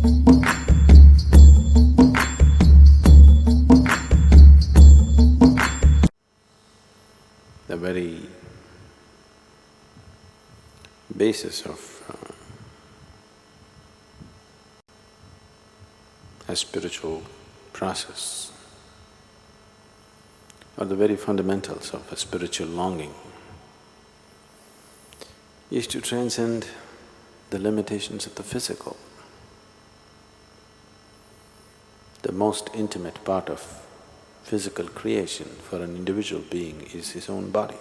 The very basis of a spiritual process, or the very fundamentals of a spiritual longing, is to transcend the limitations of the physical. The most intimate part of physical creation for an individual being is his own body.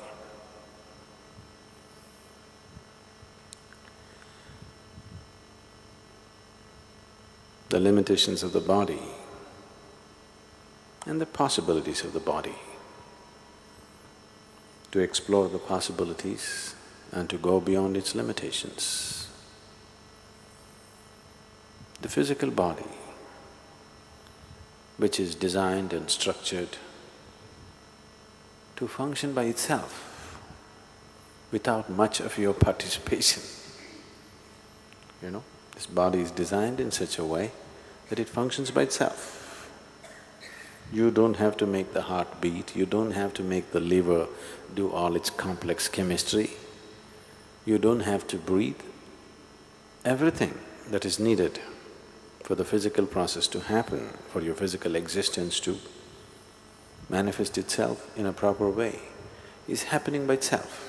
The limitations of the body and the possibilities of the body. To explore the possibilities and to go beyond its limitations. The physical body, which is designed and structured to function by itself without much of your participation. This body is designed in such a way that it functions by itself. You don't have to make the heart beat, you don't have to make the liver do all its complex chemistry, you don't have to breathe. Everything that is needed for the physical process to happen, for your physical existence to manifest itself in a proper way, is happening by itself.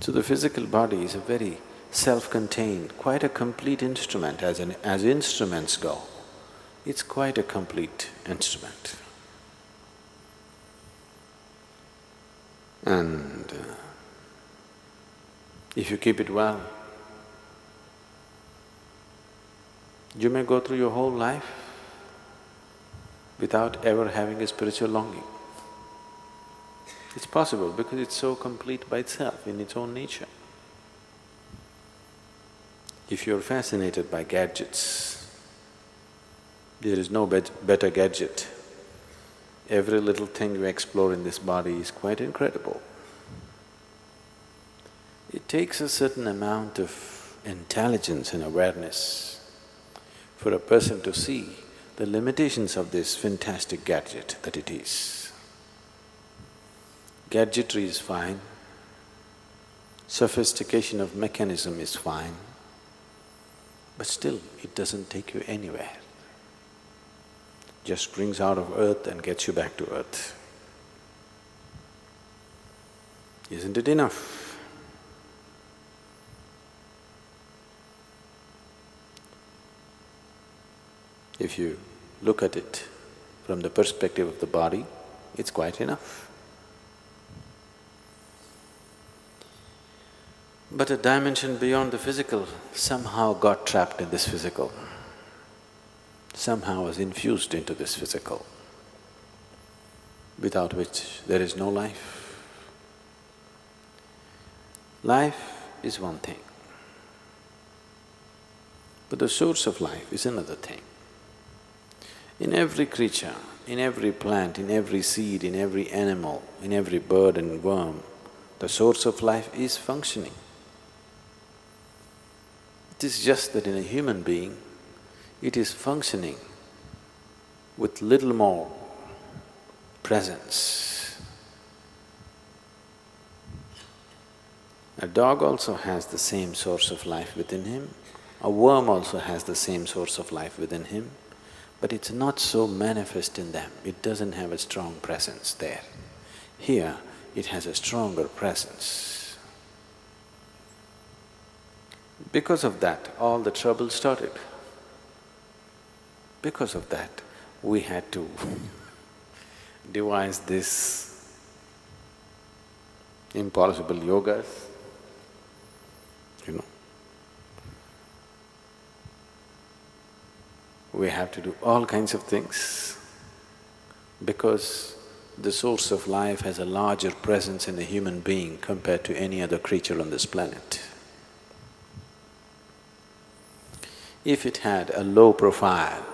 So the physical body is a very self-contained, quite a complete instrument as instruments go. It's quite a complete instrument. And if you keep it well, you may go through your whole life without ever having a spiritual longing. It's possible because it's so complete by itself in its own nature. If you're fascinated by gadgets, there is no better gadget. Every little thing you explore in this body is quite incredible. It takes a certain amount of intelligence and awareness for a person to see the limitations of this fantastic gadget that it is. Gadgetry is fine, sophistication of mechanism is fine, but still it doesn't take you anywhere. Just brings out of earth and gets you back to earth. Isn't it enough? If you look at it from the perspective of the body, it's quite enough. But a dimension beyond the physical somehow got trapped in this physical, somehow was infused into this physical, without which there is no life. Life is one thing, but the source of life is another thing. In every creature, in every plant, in every seed, in every animal, in every bird and worm, the source of life is functioning. It is just that in a human being, it is functioning with little more presence. A dog also has the same source of life within him, a worm also has the same source of life within him, but it's not so manifest in them, it doesn't have a strong presence there. Here, it has a stronger presence. Because of that, all the trouble started. Because of that, we had to devise this impossible yogas, We have to do all kinds of things because the source of life has a larger presence in a human being compared to any other creature on this planet. If it had a low profile,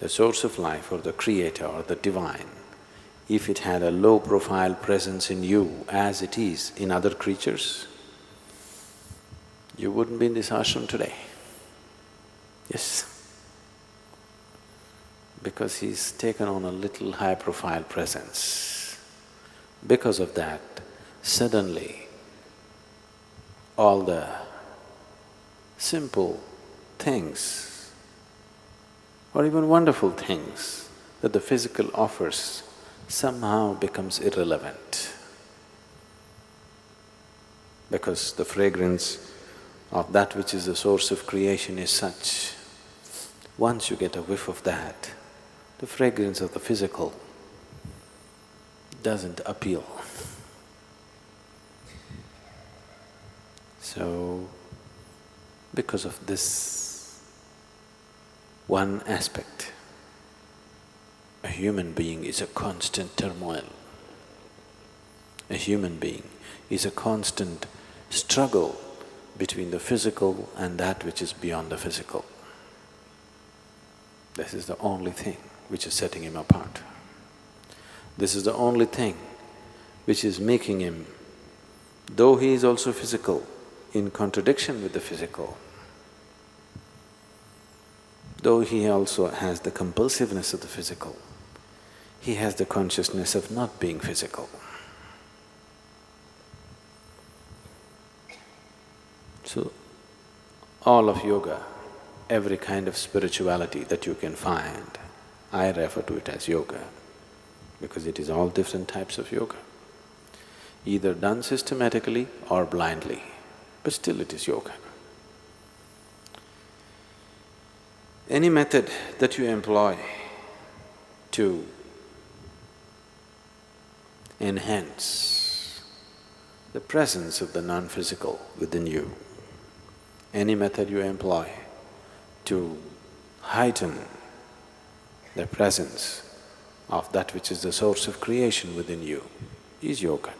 the source of life or the creator or the divine, if it had a low profile presence in you as it is in other creatures, you wouldn't be in this ashram today. Yes. Because he's taken on a little high-profile presence. Because of that, suddenly all the simple things or even wonderful things that the physical offers somehow becomes irrelevant. Because the fragrance of that which is the source of creation is such, once you get a whiff of that, the fragrance of the physical doesn't appeal. So, because of this one aspect, a human being is a constant turmoil. A human being is a constant struggle between the physical and that which is beyond the physical. This is the only thing which is setting him apart. This is the only thing which is making him, though he is also physical, in contradiction with the physical, though he also has the compulsiveness of the physical, he has the consciousness of not being physical. So, all of yoga, every kind of spirituality that you can find, I refer to it as yoga, because it is all different types of yoga, either done systematically or blindly, but still it is yoga. Any method that you employ to enhance the presence of the non-physical within you, any method you employ to heighten the presence of that which is the source of creation within you is yoga.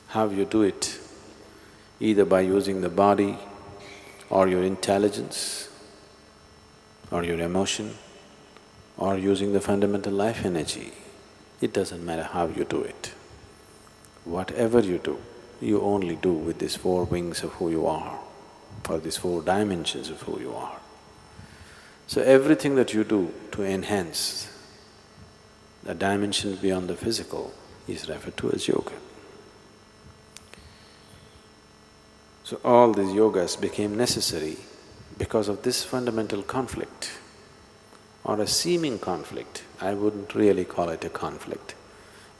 How you do it, either by using the body or your intelligence or your emotion or using the fundamental life energy, it doesn't matter how you do it. Whatever you do, you only do with these four wings of who you are, or these four dimensions of who you are. So everything that you do to enhance the dimensions beyond the physical is referred to as yoga. So all these yogas became necessary because of this fundamental conflict, or a seeming conflict. I wouldn't really call it a conflict.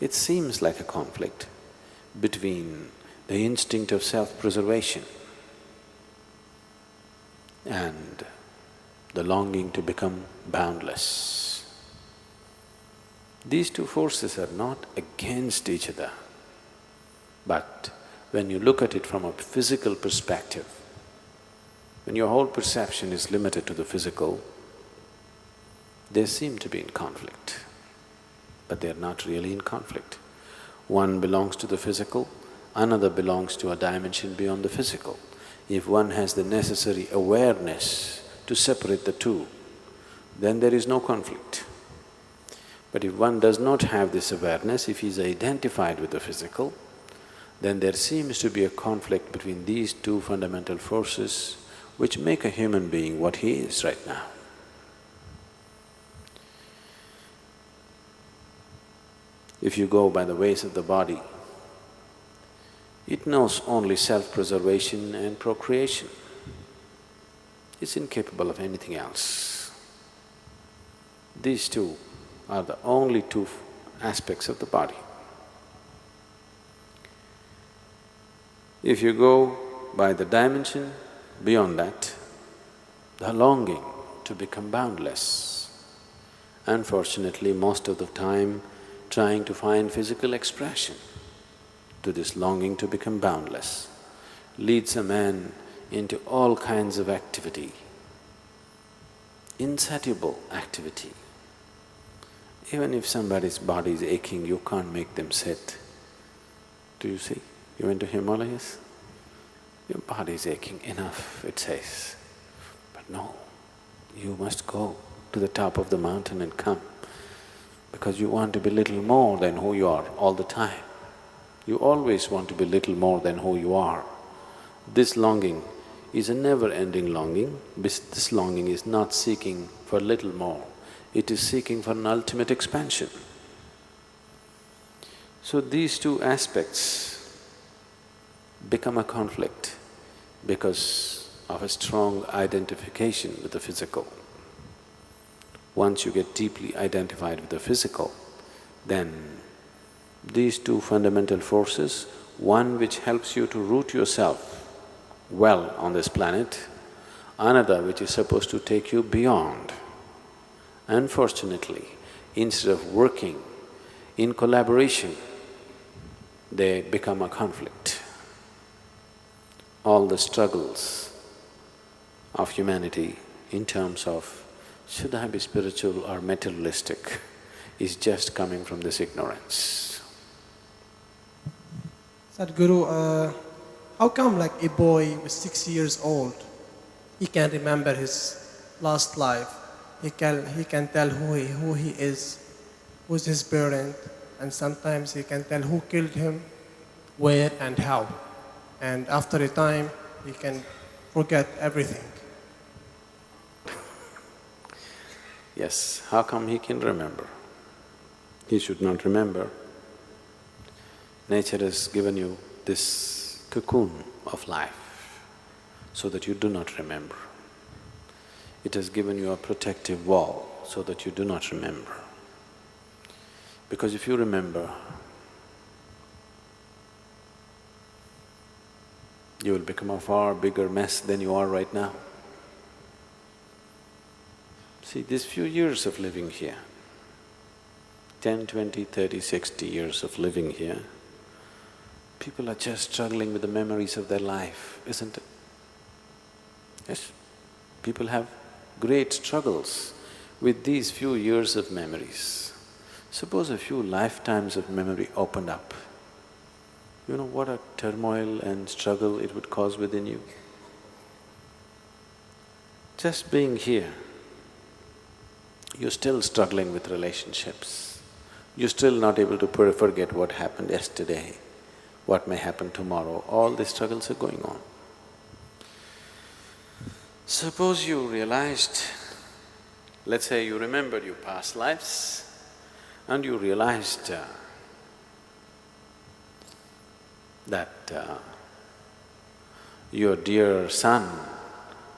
It seems like a conflict between the instinct of self-preservation and the longing to become boundless. These two forces are not against each other, but when you look at it from a physical perspective, when your whole perception is limited to the physical, they seem to be in conflict, but they're not really in conflict. One belongs to the physical, another belongs to a dimension beyond the physical. If one has the necessary awareness to separate the two, then there is no conflict. But if one does not have this awareness, if he is identified with the physical, then there seems to be a conflict between these two fundamental forces which make a human being what he is right now. If you go by the ways of the body, it knows only self-preservation and procreation. It's incapable of anything else. These two are the only two aspects of the body. If you go by the dimension beyond that, the longing to become boundless, unfortunately most of the time trying to find physical expression to this longing to become boundless, leads a man into all kinds of activity, insatiable activity. Even if somebody's body is aching, you can't make them sit. Do you see? You went to Himalayas? Your body is aching, enough, it says. But no, you must go to the top of the mountain and come, because you want to be little more than who you are all the time. You always want to be little more than who you are. This longing is a never-ending longing. This longing is not seeking for little more, it is seeking for an ultimate expansion. So these two aspects become a conflict because of a strong identification with the physical. Once you get deeply identified with the physical, then these two fundamental forces, one which helps you to root yourself well on this planet, another which is supposed to take you beyond. Unfortunately, instead of working in collaboration, they become a conflict. All the struggles of humanity in terms of should I be spiritual or materialistic is just coming from this ignorance. Sadhguru, how come like a boy who's 6 years old, he can remember his last life, he can tell who he is, who's his parent, and sometimes he can tell who killed him, where and how. And after a time, he can forget everything. Yes, how come he can remember? He should not remember. Nature has given you this cocoon of life so that you do not remember. It has given you a protective wall so that you do not remember. Because if you remember, you will become a far bigger mess than you are right now. See, these few years of living here, 10, 20, 30, 60 years of living here, people are just struggling with the memories of their life, isn't it? Yes, people have great struggles with these few years of memories. Suppose a few lifetimes of memory opened up, you know what a turmoil and struggle it would cause within you? Just being here, you're still struggling with relationships. You're still not able to forget what happened yesterday, what may happen tomorrow, all these struggles are going on. Suppose you realized, let's say you remembered your past lives and you realized that your dear son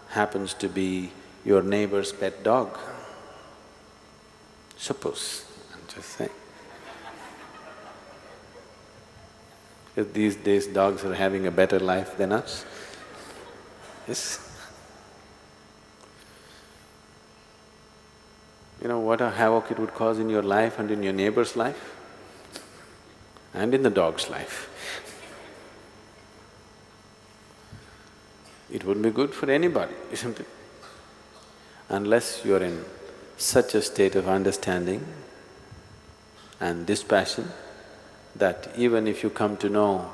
happens to be your neighbor's pet dog. Suppose, I'm just saying. If these days dogs are having a better life than us, yes? You know what a havoc it would cause in your life and in your neighbor's life and in the dog's life. It wouldn't be good for anybody, isn't it? Unless you're in such a state of understanding and dispassion that even if you come to know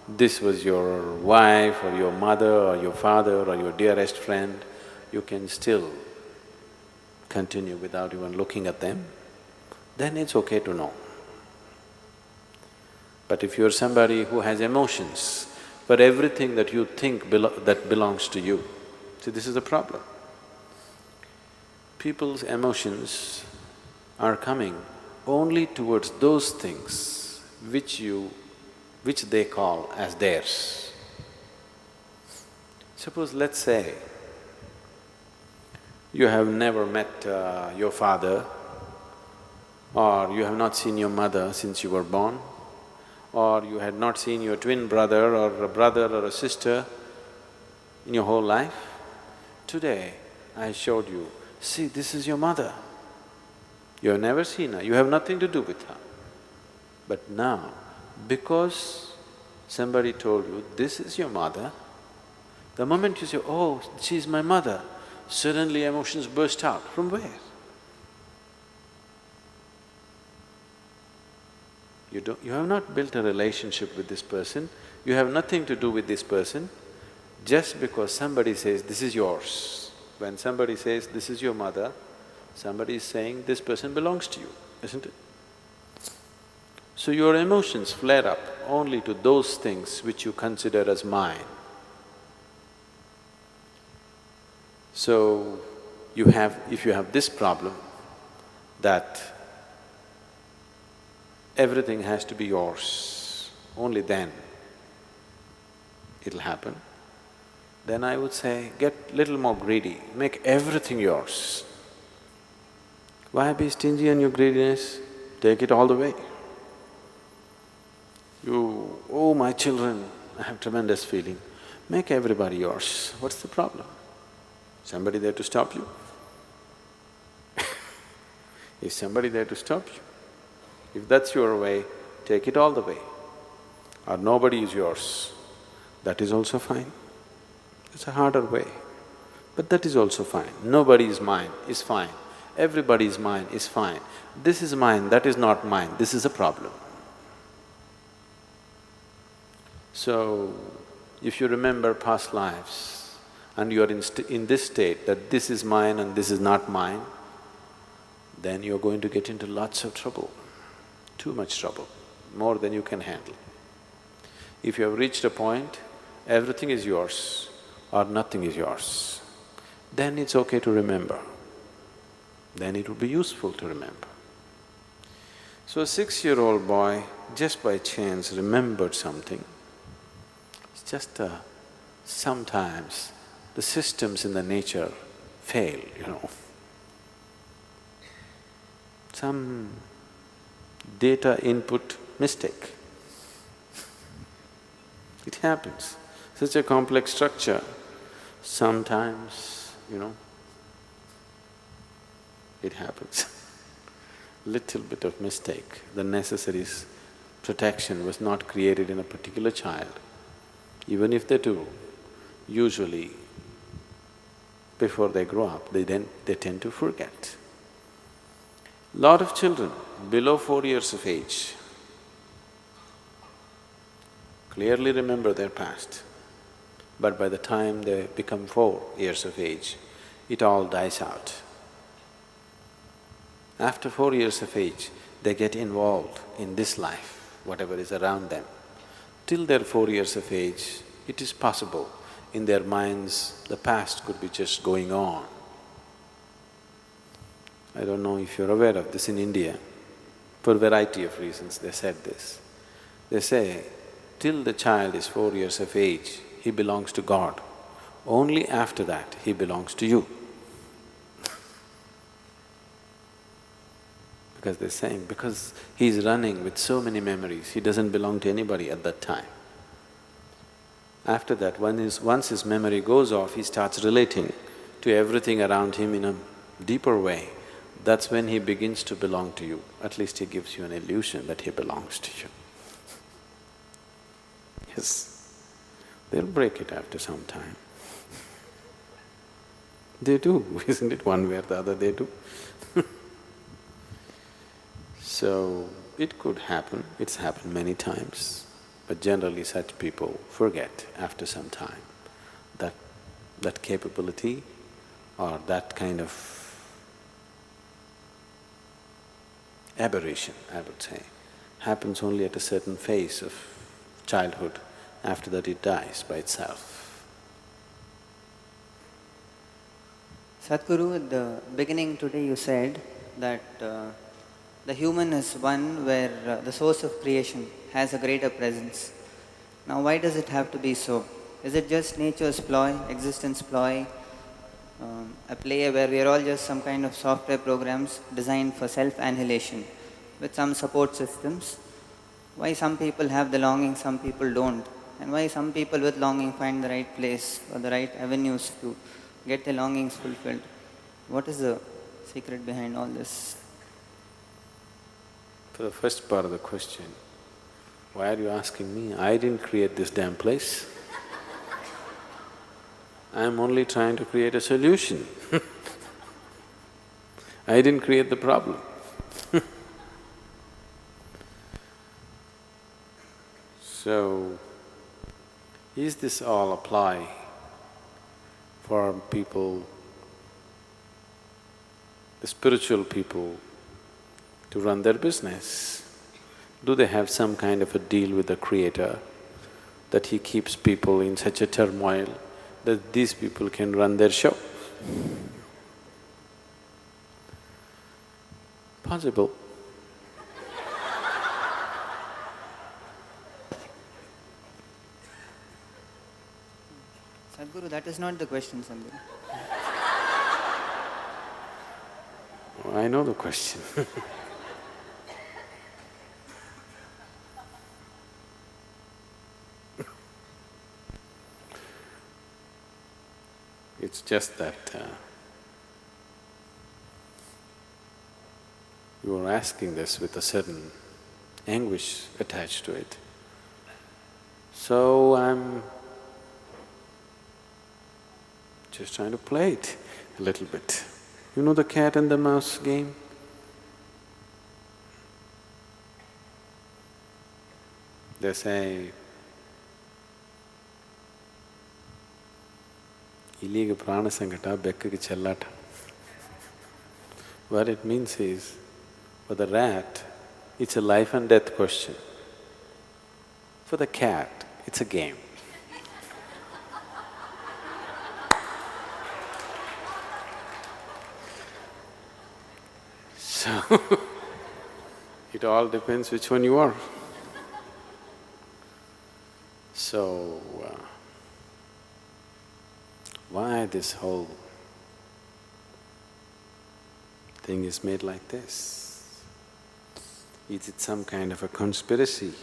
this was your wife or your mother or your father or your dearest friend, you can still continue without even looking at them, then it's okay to know. But if you're somebody who has emotions for everything that you think that belongs to you, see, this is the problem. People's emotions are coming only towards those things which they call as theirs. Suppose, let's say, you have never met your father, or you have not seen your mother since you were born, or you had not seen your twin brother or a sister in your whole life. Today, I showed you, see, this is your mother. You have never seen her, you have nothing to do with her. But now, because somebody told you, this is your mother, the moment you say, oh, she's my mother, suddenly emotions burst out. From where? You have not built a relationship with this person, you have nothing to do with this person, just because somebody says, this is yours. When somebody says, this is your mother, somebody is saying, this person belongs to you, isn't it? So your emotions flare up only to those things which you consider as mine. So, if you have this problem that everything has to be yours, only then it'll happen, then I would say, get little more greedy, make everything yours. Why be stingy on your greediness? Take it all the way. Oh my children, I have tremendous feeling. Make everybody yours. What's the problem? Somebody there to stop you? Is somebody there to stop you? If that's your way, take it all the way. Or nobody is yours, that is also fine. It's a harder way, but that is also fine. Nobody is mine is fine. Everybody is mine is fine. This is mine, that is not mine, this is a problem. So, if you remember past lives and you are in this state that this is mine and this is not mine, then you're going to get into lots of trouble, too much trouble, more than you can handle. If you have reached a point, everything is yours or nothing is yours, then it's okay to remember. Then it would be useful to remember. So a 6-year-old boy, just by chance, remembered something. It's just sometimes the systems in the nature fail, Some data input mistake. It happens. Such a complex structure, sometimes, it happens. Little bit of mistake, the necessary protection was not created in a particular child. Even if they do, usually before they grow up, they tend to forget. Lot of children below 4 years of age clearly remember their past, but by the time they become 4 years of age, it all dies out. After 4 years of age, they get involved in this life, whatever is around them. Till they're 4 years of age, it is possible in their minds the past could be just going on. I don't know if you're aware of this in India, for a variety of reasons they said this. They say, till the child is 4 years of age, he belongs to God. Only after that, he belongs to you. Because they're saying, because he's running with so many memories, he doesn't belong to anybody at that time. After that, once his memory goes off, he starts relating to everything around him in a deeper way. That's when he begins to belong to you. At least he gives you an illusion that he belongs to you. Yes, they'll break it after some time. They do, isn't it? One way or the other they do. So, it could happen, it's happened many times, but generally such people forget after some time that capability or that kind of aberration, I would say, happens only at a certain phase of childhood. After that it dies by itself. Sadhguru, at the beginning today you said that the human is one where the source of creation has a greater presence. Now why does it have to be so? Is it just nature's ploy, existence ploy, a play where we are all just some kind of software programs designed for self-annihilation with some support systems? Why some people have the longing, some people don't? And why some people with longing find the right place or the right avenues to get their longings fulfilled? What is the secret behind all this? For the first part of the question, why are you asking me? I didn't create this damn place. I'm only trying to create a solution. I didn't create the problem. So, is this all apply for people, the spiritual people, to run their business? Do they have some kind of a deal with the Creator that he keeps people in such a turmoil that these people can run their show? Possible. Sadhguru, that is not the question, Sadhguru. I know the question. It's just that you are asking this with a certain anguish attached to it. So I'm just trying to play it a little bit. You know the cat and the mouse game? They say, Iliga prana sangata, bekkige chellata. What it means is, for the rat, it's a life and death question. For the cat, it's a game. So, it all depends which one you are. So, why this whole thing is made like this? Is it some kind of a conspiracy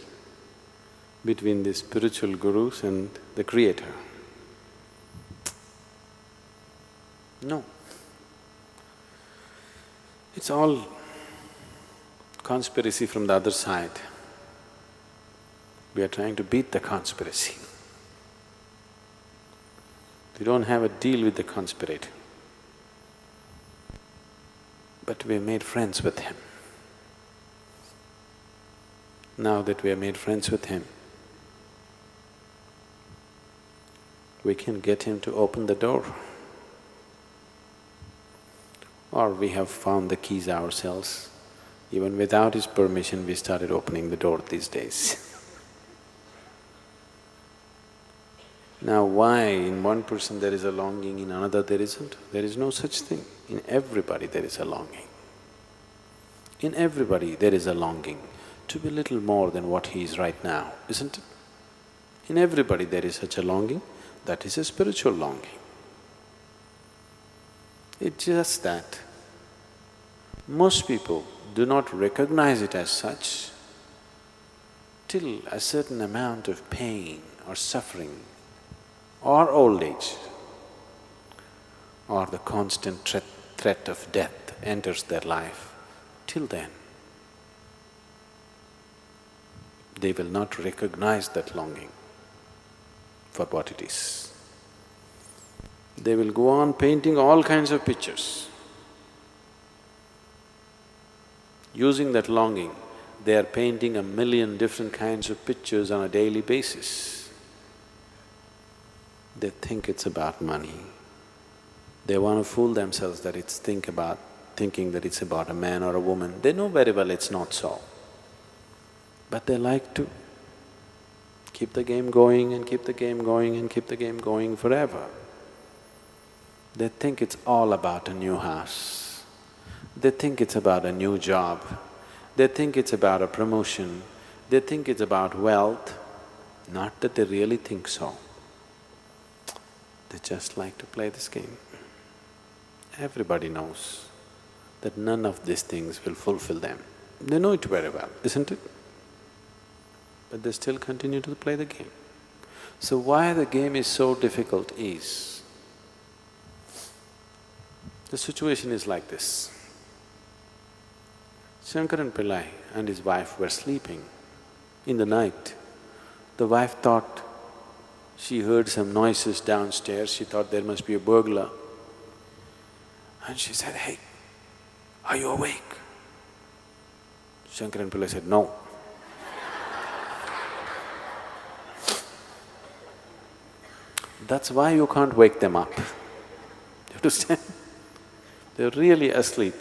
between the spiritual gurus and the Creator? No. It's all conspiracy from the other side. We are trying to beat the conspiracy. We don't have a deal with the conspirator, but we have made friends with him. Now that we have made friends with him, we can get him to open the door. Or we have found the keys ourselves. Even without his permission, we started opening the door these days. Now why in one person there is a longing, in another there isn't? There is no such thing. In everybody there is a longing. In everybody there is a longing to be little more than what he is right now, isn't it? In everybody there is such a longing, that is a spiritual longing. It's just that most people do not recognize it as such till a certain amount of pain or suffering or old age or the constant threat of death enters their life. Till then, they will not recognize that longing for what it is. They will go on painting all kinds of pictures. Using that longing, they are painting 1,000,000 different kinds of pictures on a daily basis. They think it's about money. They want to fool themselves that it's thinking that it's about a man or a woman. They know very well it's not so. But they like to keep the game going and keep the game going and keep the game going forever. They think it's all about a new house. They think it's about a new job. They think it's about a promotion. They think it's about wealth. Not that they really think so. They just like to play this game. Everybody knows that none of these things will fulfill them. They know it very well, isn't it? But they still continue to play the game. So why the game is so difficult is, the situation is like this. Shankaran Pillai and his wife were sleeping. In the night, the wife thought she heard some noises downstairs, she thought there must be a burglar. And she said, "Hey, are you awake?" Shankaran Pillai said, "No." That's why you can't wake them up. You understand? They're really asleep.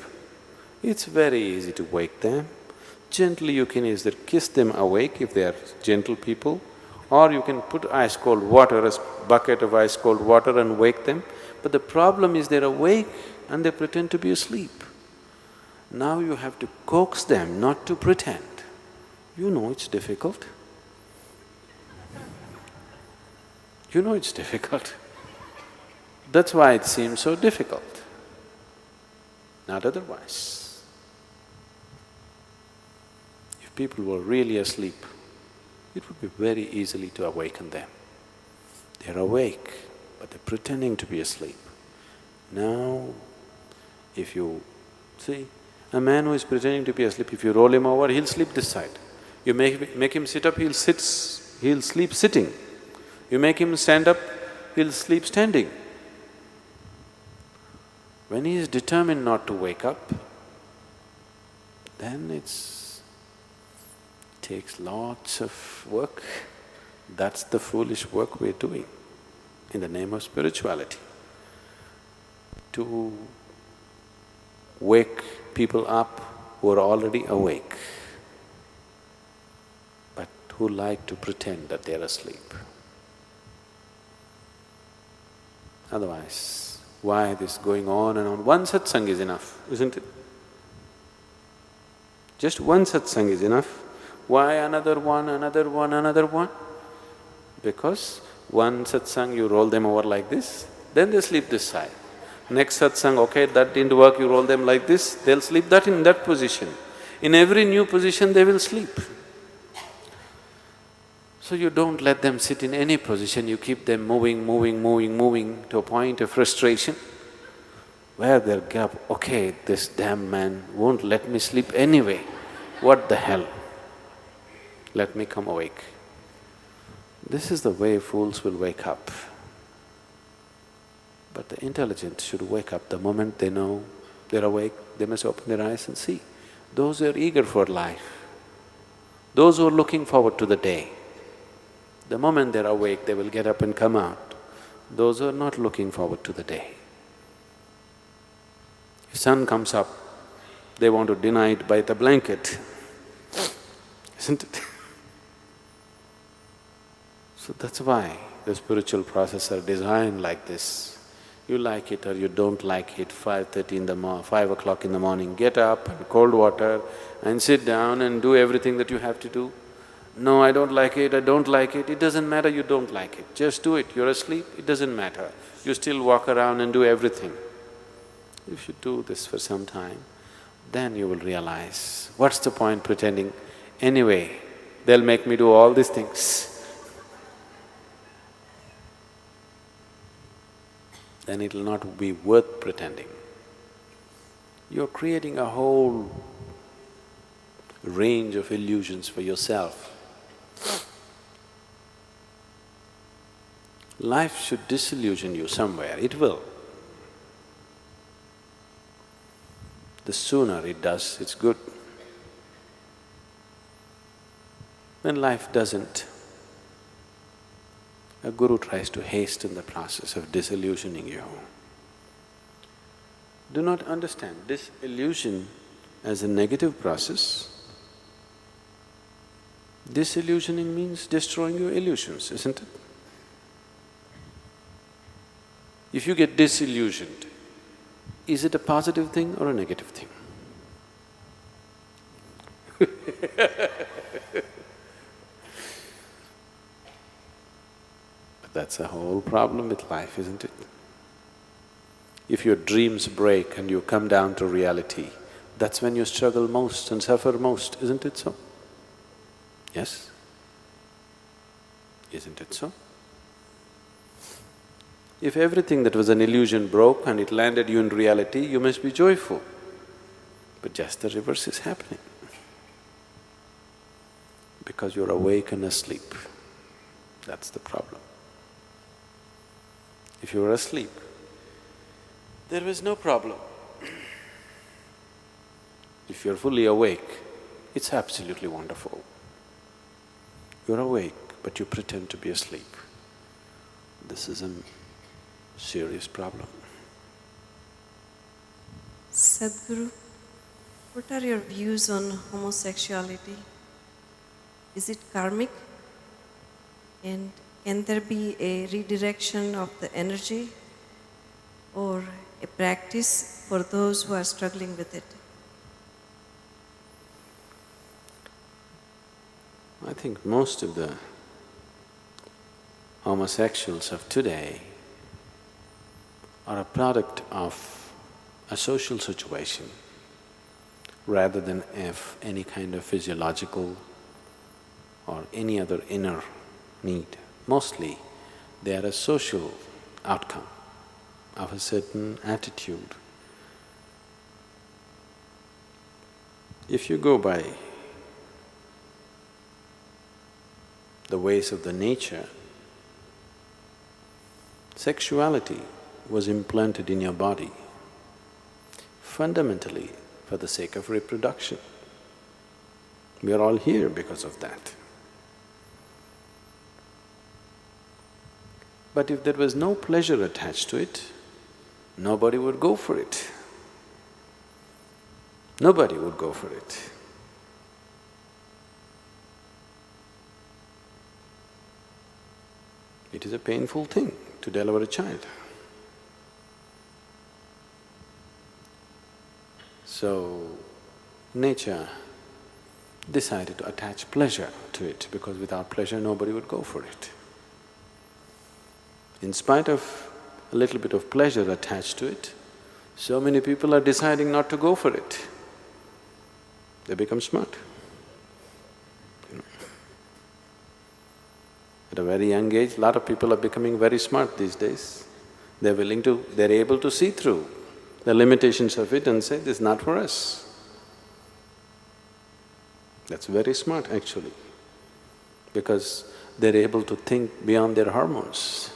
It's very easy to wake them. Gently you can either kiss them awake if they are gentle people, or you can put ice-cold water, a bucket of ice-cold water and wake them. But the problem is they're awake and they pretend to be asleep. Now you have to coax them not to pretend. You know it's difficult. You know it's difficult. That's why it seems so difficult, not otherwise. If people were really asleep, it would be very easily to awaken them. They're awake, but they're pretending to be asleep. Now, if you see, a man who is pretending to be asleep, if you roll him over, he'll sleep this side. You make him sit up, he'll sleep sitting. You make him stand up, he'll sleep standing. When he is determined not to wake up, then it takes lots of work. That's the foolish work we're doing in the name of spirituality. To wake people up who are already awake, but who like to pretend that they're asleep. Otherwise, why this going on and on? One satsang is enough, isn't it? Just one satsang is enough. Why another one, another one, another one? Because one satsang you roll them over like this, then they sleep this side. Next satsang, okay, that didn't work, you roll them like this, they'll sleep that in that position. In every new position they will sleep. So you don't let them sit in any position, you keep them moving to a point of frustration where they'll get up, okay, this damn man won't let me sleep anyway, what the hell? Let me come awake. This is the way fools will wake up. But the intelligent should wake up the moment they know they're awake, they must open their eyes and see. Those who are eager for life, those who are looking forward to the day, the moment they're awake, they will get up and come out. Those who are not looking forward to the day. If sun comes up, they want to deny it by the blanket, isn't it? So that's why the spiritual processes are designed like this. You like it or you don't like it, 5 o'clock in the morning, get up and cold water and sit down and do everything that you have to do. No, I don't like it, it doesn't matter you don't like it, just do it. You're asleep, it doesn't matter. You still walk around and do everything. If you do this for some time, then you will realize, what's the point pretending? Anyway, they'll make me do all these things. Then it'll not be worth pretending. You're creating a whole range of illusions for yourself. Life should disillusion you somewhere, it will. The sooner it does, it's good. When life doesn't, a guru tries to hasten the process of disillusioning you. Do not understand disillusion as a negative process. Disillusioning means destroying your illusions, isn't it? If you get disillusioned, is it a positive thing or a negative thing? But that's a whole problem with life, isn't it? If your dreams break and you come down to reality, that's when you struggle most and suffer most, isn't it so? Yes? Isn't it so? If everything that was an illusion broke and it landed you in reality, you must be joyful. But just the reverse is happening. Because you're awake and asleep. That's the problem. If you were asleep, there was no problem. If you're fully awake, it's absolutely wonderful. You're awake, but you pretend to be asleep. This is a serious problem. Sadhguru, what are your views on homosexuality? Is it karmic? And can there be a redirection of the energy? or a practice for those who are struggling with it? I think most of the homosexuals of today are a product of a social situation rather than of any kind of physiological or any other inner need. Mostly, they are a social outcome of a certain attitude. If you go by the ways of the nature, sexuality was implanted in your body fundamentally for the sake of reproduction. We are all here because of that. But if there was no pleasure attached to it, nobody would go for it. Nobody would go for it. It is a painful thing to deliver a child. So, nature decided to attach pleasure to it because without pleasure nobody would go for it. In spite of a little bit of pleasure attached to it, so many people are deciding not to go for it. They become smart. At a very young age, a lot of people are becoming very smart these days. They're able to see through the limitations of it and say, this is not for us. That's very smart actually, because they're able to think beyond their hormones.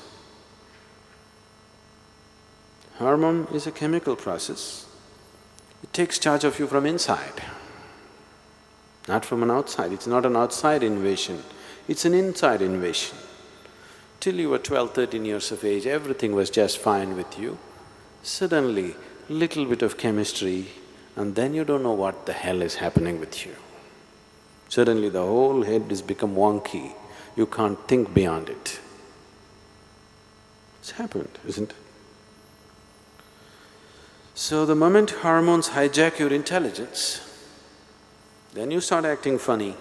Hormone is a chemical process. It takes charge of you from inside, not from an outside. It's not an outside invasion, it's an inside invasion. Till you were 12, 13 years of age, everything was just fine with you. Suddenly, little bit of chemistry and then you don't know what the hell is happening with you. Suddenly the whole head has become wonky, you can't think beyond it. It's happened, isn't it? So the moment hormones hijack your intelligence, then you start acting funny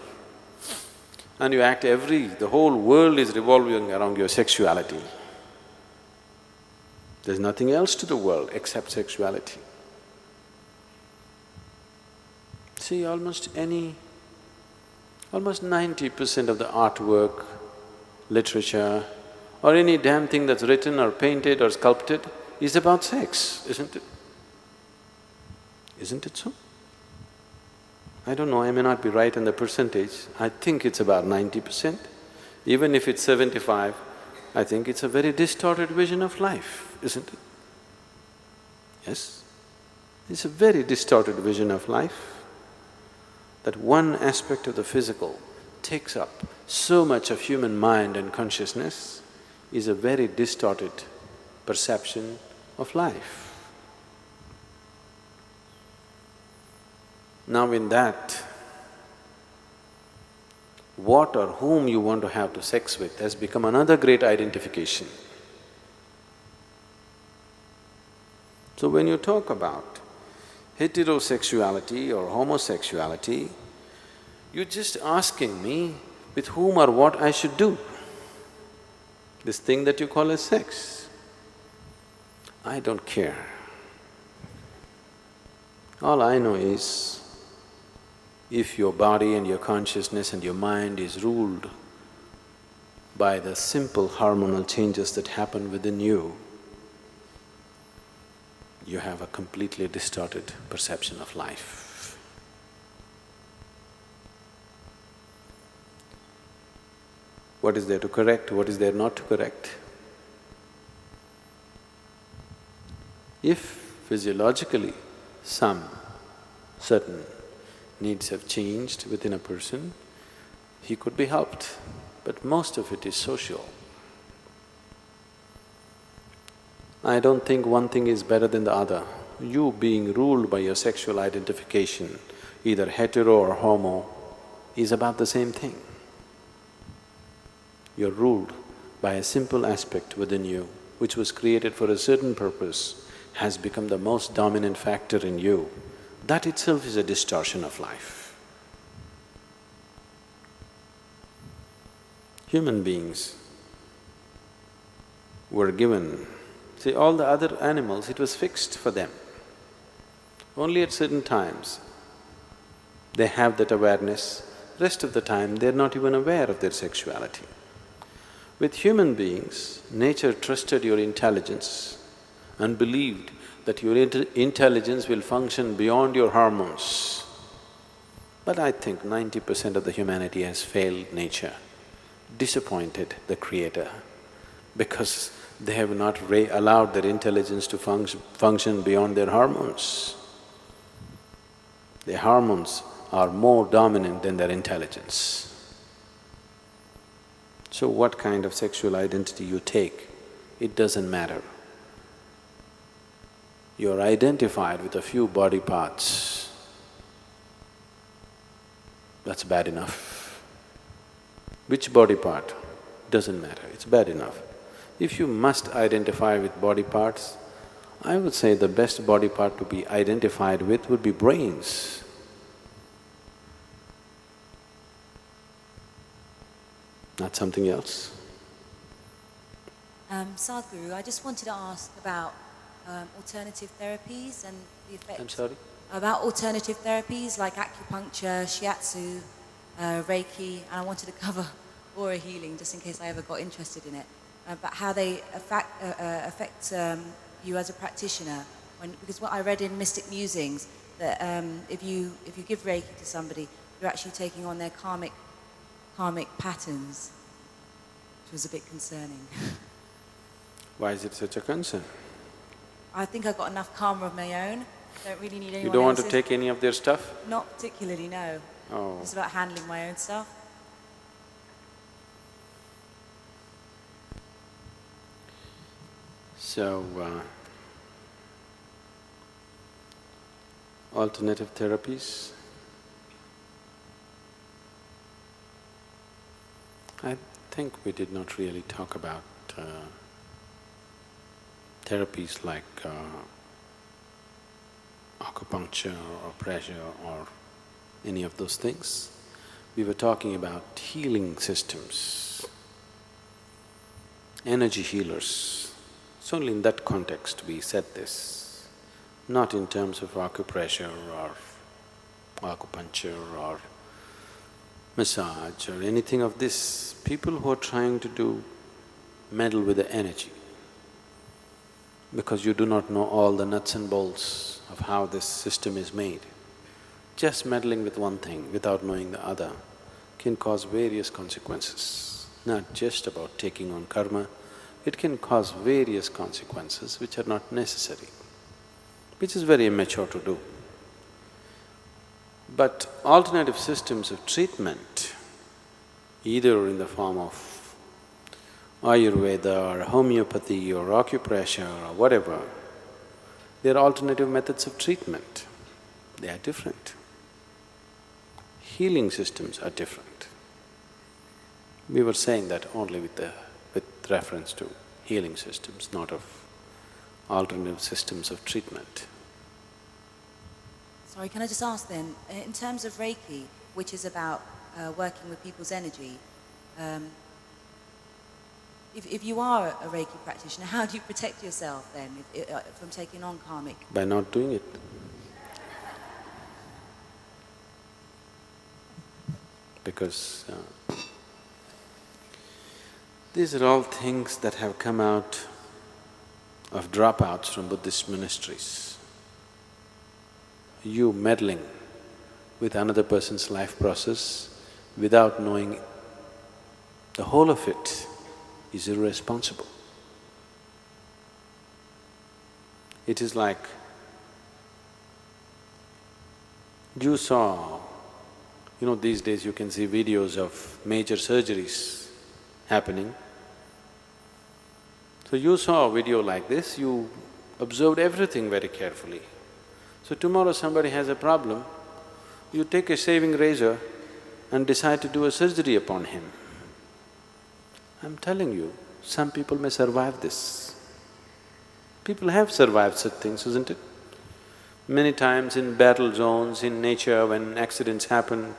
and you act the whole world is revolving around your sexuality. There's nothing else to the world except sexuality. See, almost 90% of the artwork, literature, or any damn thing that's written or painted or sculpted is about sex, isn't it? Isn't it so? I don't know, I may not be right on the percentage, I think it's about 90%. Even if it's 75, I think it's a very distorted vision of life, isn't it? Yes? It's a very distorted vision of life, that one aspect of the physical takes up so much of human mind and consciousness is a very distorted perception of life. Now in that, what or whom you want to have to sex with has become another great identification. So when you talk about heterosexuality or homosexuality, you're just asking me with whom or what I should do. This thing that you call as sex, I don't care. All I know is, if your body and your consciousness and your mind is ruled by the simple hormonal changes that happen within you, you have a completely distorted perception of life. What is there to correct? What is there not to correct? If physiologically some certain needs have changed within a person, he could be helped, but most of it is social. I don't think one thing is better than the other. You being ruled by your sexual identification, either hetero or homo, is about the same thing. You're ruled by a simple aspect within you which was created for a certain purpose, has become the most dominant factor in you, that itself is a distortion of life. Human beings were given… See, all the other animals, it was fixed for them. Only at certain times they have that awareness, rest of the time they're not even aware of their sexuality. With human beings, nature trusted your intelligence and believed that your intelligence will function beyond your hormones. But I think 90% of the humanity has failed nature, disappointed the Creator, because they have not allowed their intelligence to function beyond their hormones. Their hormones are more dominant than their intelligence. So what kind of sexual identity you take, it doesn't matter. You're identified with a few body parts, that's bad enough. Which body part? Doesn't matter, it's bad enough. If you must identify with body parts, I would say the best body part to be identified with would be brains. Not something else. Sadhguru, I just wanted to ask about alternative therapies and the effect… I'm sorry? About alternative therapies like acupuncture, shiatsu, Reiki, and I wanted to cover aura healing just in case I ever got interested in it. But how they affect you as a practitioner. Because what I read in Mystic Musings, that if you give Reiki to somebody, you're actually taking on their karmic patterns, which was a bit concerning. Why is it such a concern? I think I've got enough karma of my own. Don't really need anyone You don't want to else's. take any of their stuff? Not particularly, no. Oh. It's about handling my own stuff. So, alternative therapies. I think we did not really talk about therapies like acupuncture or pressure or any of those things. We were talking about healing systems, energy healers. It's only in that context we said this, not in terms of acupressure or acupuncture or massage or anything of this. People who are trying to meddle with the energy, because you do not know all the nuts and bolts of how this system is made. Just meddling with one thing without knowing the other can cause various consequences. Not just about taking on karma, it can cause various consequences which are not necessary, which is very immature to do. But alternative systems of treatment, either in the form of Ayurveda or homeopathy or acupressure or whatever, they are alternative methods of treatment. They are different. Healing systems are different. We were saying that only with reference to healing systems, not of alternative systems of treatment. Sorry, can I just ask then, in terms of Reiki, which is about working with people's energy, if you are a Reiki practitioner, how do you protect yourself then from taking on karmic? By not doing it. Because these are all things that have come out of dropouts from Buddhist monasteries. You meddling with another person's life process without knowing the whole of it is irresponsible. It is like you saw, these days you can see videos of major surgeries happening. So you saw a video like this, you observed everything very carefully. So tomorrow somebody has a problem, you take a shaving razor and decide to do a surgery upon him. I'm telling you, some people may survive this. People have survived such things, isn't it? Many times in battle zones, in nature, when accidents happen,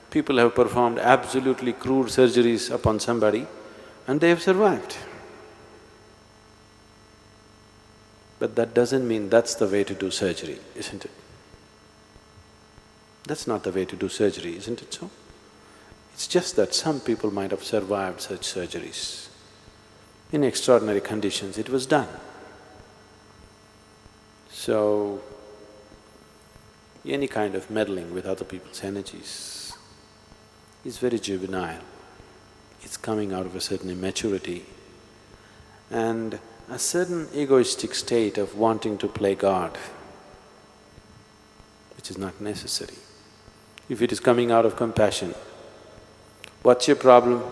people have performed absolutely crude surgeries upon somebody and they have survived. But that doesn't mean that's the way to do surgery, isn't it? That's not the way to do surgery, isn't it so? It's just that some people might have survived such surgeries. In extraordinary conditions, it was done. So, any kind of meddling with other people's energies is very juvenile. It's coming out of a certain immaturity and a certain egoistic state of wanting to play God, which is not necessary. If it is coming out of compassion, what's your problem?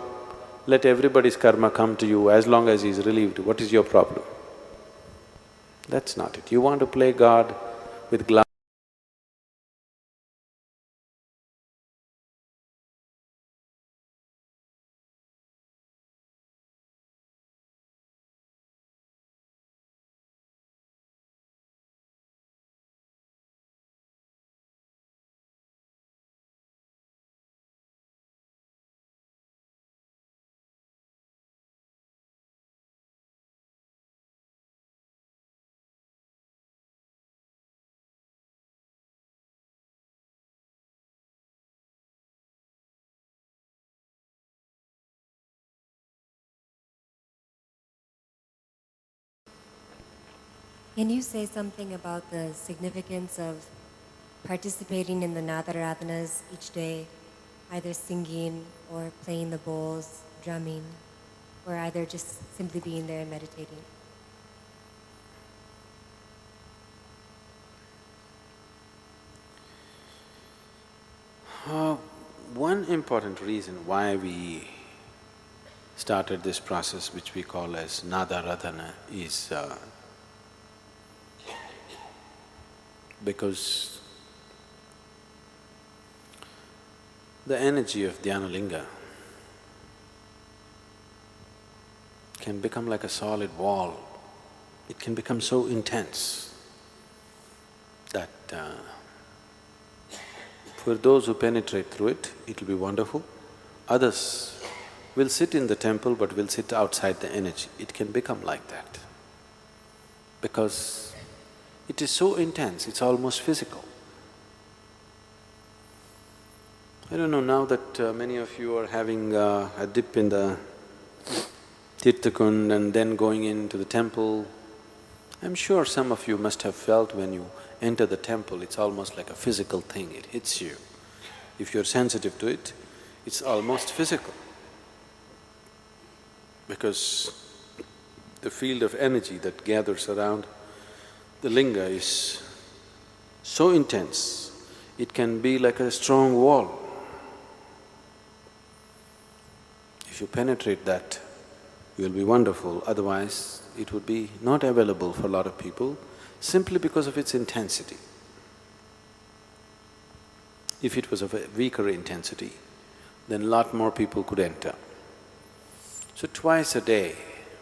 Let everybody's karma come to you as long as he's relieved. What is your problem? That's not it. You want to play God with glass. Can you say something about the significance of participating in the Nadaradanas each day, either singing or playing the bowls, drumming, or either just simply being there and meditating? One important reason why we started this process, which we call as Nadaradhana, is because the energy of Dhyanalinga can become like a solid wall. It can become so intense that for those who penetrate through it, it'll be wonderful. Others will sit in the temple but will sit outside the energy. It can become like that because it is so intense, it's almost physical. I don't know, now that many of you are having a dip in the Tirthakund and then going into the temple, I'm sure some of you must have felt when you enter the temple, it's almost like a physical thing, it hits you. If you're sensitive to it, it's almost physical. Because the field of energy that gathers around the linga is so intense, it can be like a strong wall. If you penetrate that, you'll be wonderful, otherwise it would be not available for a lot of people simply because of its intensity. If it was of a weaker intensity, then a lot more people could enter. So twice a day,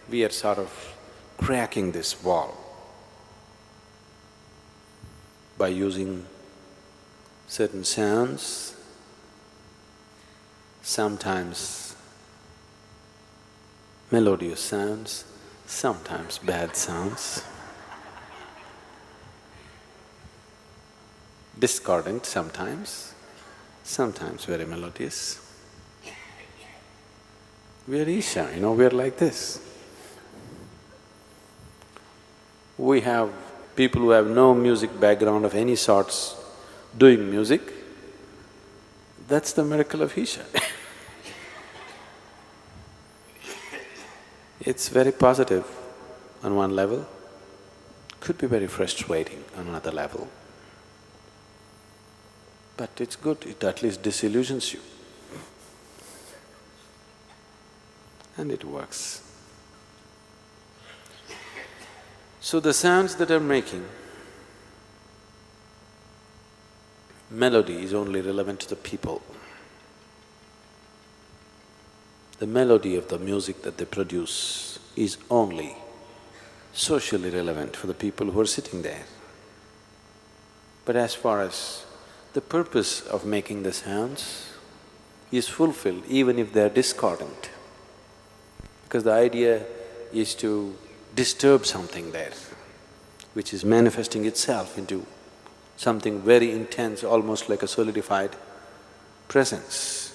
we are sort of cracking this wall by using certain sounds, sometimes melodious sounds, sometimes bad sounds, discordant sometimes very melodious. We are Isha, we are like this. We have people who have no music background of any sorts doing music. That's the miracle of Isha. It's very positive on one level, could be very frustrating on another level. But it's good, it at least disillusions you. And it works. So the sounds that are making, melody is only relevant to the people. The melody of the music that they produce is only socially relevant for the people who are sitting there. But as far as the purpose of making the sounds is fulfilled even if they're discordant, because the idea is to disturb something there, which is manifesting itself into something very intense, almost like a solidified presence,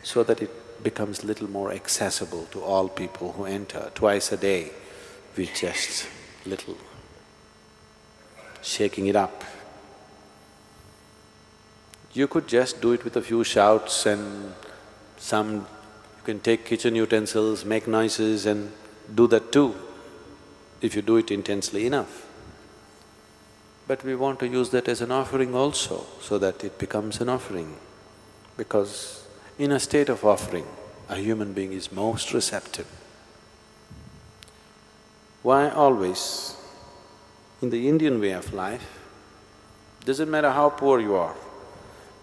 so that it becomes little more accessible to all people who enter. Twice a day, with just little shaking it up. You could just do it with a few shouts and you can take kitchen utensils, make noises and do that too, if you do it intensely enough. But we want to use that as an offering also, so that it becomes an offering. Because in a state of offering, a human being is most receptive. Why always? In the Indian way of life, doesn't matter how poor you are,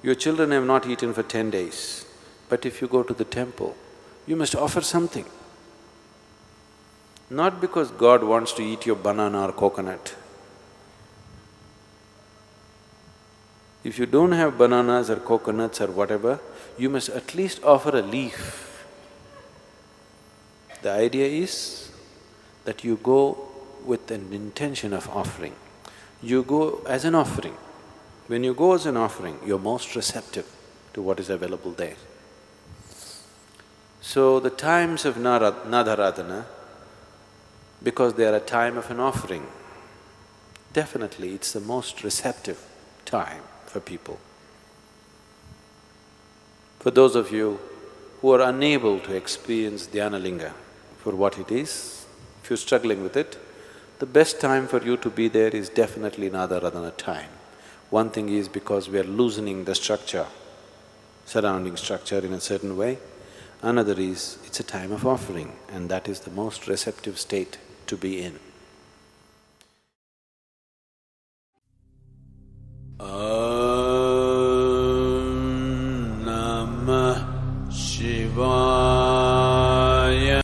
your children have not eaten for 10 days, but if you go to the temple, you must offer something. Not because God wants to eat your banana or coconut. If you don't have bananas or coconuts or whatever, you must at least offer a leaf. The idea is that you go with an intention of offering. You go as an offering. When you go as an offering, you're most receptive to what is available there. So the times of Nadaradhana, because they are a time of an offering, definitely it's the most receptive time for people. For those of you who are unable to experience Dhyanalinga for what it is, if you're struggling with it, the best time for you to be there is definitely Nadaradhana time. One thing is because we are loosening the structure, surrounding structure in a certain way. Another is, it's a time of offering, and that is the most receptive state to be in.